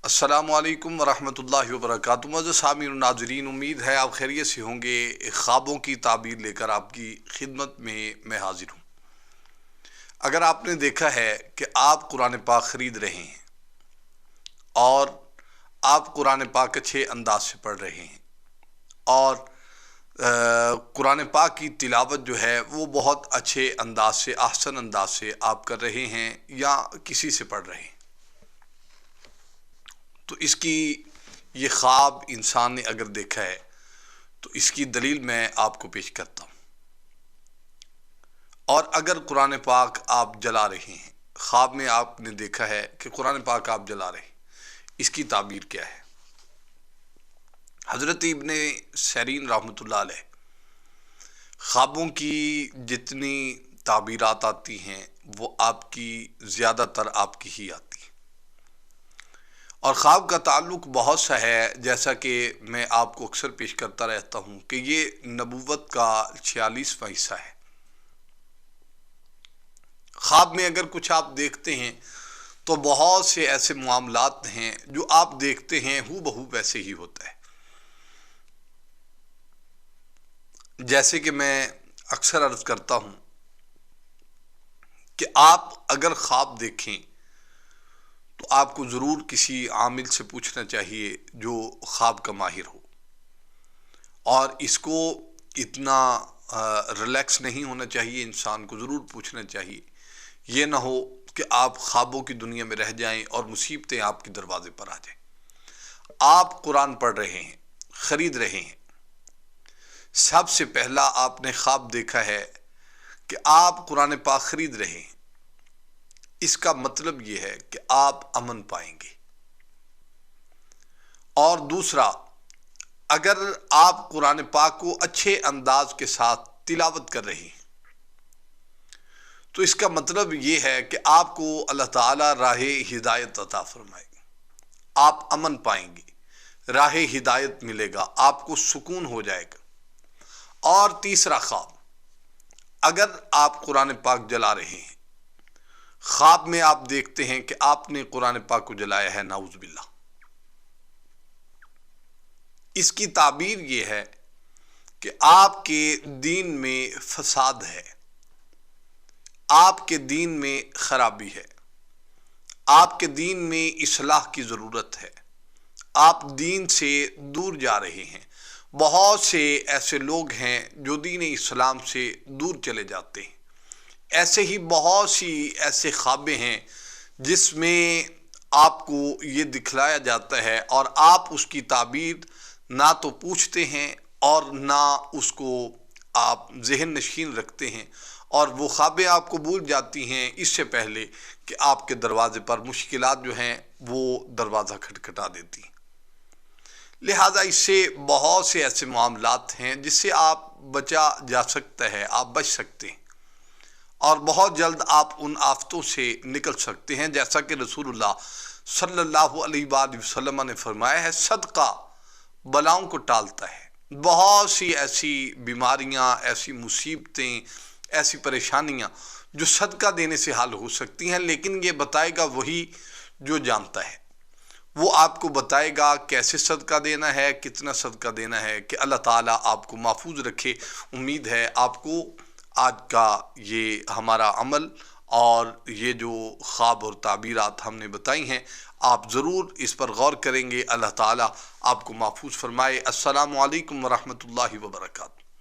السلام علیکم ورحمۃ اللہ وبرکاتہ۔ معزز سامعین و ناظرین، امید ہے آپ خیریت سے ہوں گے۔ خوابوں کی تعبیر لے کر آپ کی خدمت میں حاضر ہوں۔ اگر آپ نے دیکھا ہے کہ آپ قرآن پاک خرید رہے ہیں اور آپ قرآن پاک اچھے انداز سے پڑھ رہے ہیں اور قرآن پاک کی تلاوت جو ہے وہ بہت اچھے انداز سے، احسن انداز سے آپ کر رہے ہیں یا کسی سے پڑھ رہے ہیں، تو اس کی یہ خواب انسان نے اگر دیکھا ہے تو اس کی دلیل میں آپ کو پیش کرتا ہوں۔ اور اگر قرآن پاک آپ جلا رہے ہیں، خواب میں آپ نے دیکھا ہے کہ قرآن پاک آپ جلا رہے ہیں، اس کی تعبیر کیا ہے؟ حضرت ابن سیرین رحمۃ اللہ علیہ خوابوں کی جتنی تعبیرات آتی ہیں وہ آپ کی زیادہ تر آپ کی ہی آتی ہیں، اور خواب کا تعلق بہت سا ہے، جیسا کہ میں آپ کو اکثر پیش کرتا رہتا ہوں کہ یہ نبوت کا 46واں حصہ ہے۔ خواب میں اگر کچھ آپ دیکھتے ہیں تو بہت سے ایسے معاملات ہیں جو آپ دیکھتے ہیں ہو بہو ویسے ہی ہوتا ہے۔ جیسے کہ میں اکثر عرض کرتا ہوں کہ آپ اگر خواب دیکھیں تو آپ کو ضرور کسی عامل سے پوچھنا چاہیے جو خواب کا ماہر ہو، اور اس کو اتنا ریلیکس نہیں ہونا چاہیے، انسان کو ضرور پوچھنا چاہیے۔ یہ نہ ہو کہ آپ خوابوں کی دنیا میں رہ جائیں اور مصیبتیں آپ کے دروازے پر آ جائیں۔ آپ قرآن پڑھ رہے ہیں، خرید رہے ہیں، سب سے پہلا آپ نے خواب دیکھا ہے کہ آپ قرآن پاک خرید رہے ہیں، اس کا مطلب یہ ہے کہ آپ امن پائیں گے۔ اور دوسرا، اگر آپ قرآن پاک کو اچھے انداز کے ساتھ تلاوت کر رہے ہیں تو اس کا مطلب یہ ہے کہ آپ کو اللہ تعالیٰ راہ ہدایت عطا فرمائے گا، آپ امن پائیں گے، راہ ہدایت ملے گا، آپ کو سکون ہو جائے گا۔ اور تیسرا خواب، اگر آپ قرآن پاک جلا رہے ہیں، خواب میں آپ دیکھتے ہیں کہ آپ نے قرآن پاک کو جلایا ہے، نعوذ باللہ، اس کی تعبیر یہ ہے کہ آپ کے دین میں فساد ہے، آپ کے دین میں خرابی ہے، آپ کے دین میں اصلاح کی ضرورت ہے، آپ دین سے دور جا رہے ہیں۔ بہت سے ایسے لوگ ہیں جو دین اسلام سے دور چلے جاتے ہیں۔ ایسے ہی بہت سی ایسے خوابیں ہیں جس میں آپ کو یہ دکھلایا جاتا ہے اور آپ اس کی تعبیر نہ تو پوچھتے ہیں اور نہ اس کو آپ ذہن نشین رکھتے ہیں، اور وہ خوابیں آپ کو بھول جاتی ہیں اس سے پہلے کہ آپ کے دروازے پر مشکلات جو ہیں وہ دروازہ کھٹکھٹا دیتی ہیں۔ لہٰذا اس سے بہت سے ایسے معاملات ہیں جس سے آپ بچا جا سکتا ہے، آپ بچ سکتے ہیں، اور بہت جلد آپ ان آفتوں سے نکل سکتے ہیں، جیسا کہ رسول اللہ صلی اللہ علیہ وآلہ وسلم نے فرمایا ہے، صدقہ بلاؤں کو ٹالتا ہے۔ بہت سی ایسی بیماریاں، ایسی مصیبتیں، ایسی پریشانیاں جو صدقہ دینے سے حل ہو سکتی ہیں، لیکن یہ بتائے گا وہی جو جانتا ہے۔ وہ آپ کو بتائے گا کیسے صدقہ دینا ہے، کتنا صدقہ دینا ہے، کہ اللہ تعالیٰ آپ کو محفوظ رکھے۔ امید ہے آپ کو آج کا یہ ہمارا عمل اور یہ جو خواب اور تعبیرات ہم نے بتائی ہیں، آپ ضرور اس پر غور کریں گے۔ اللہ تعالیٰ آپ کو محفوظ فرمائے۔ السلام علیکم ورحمۃ اللہ وبرکاتہ۔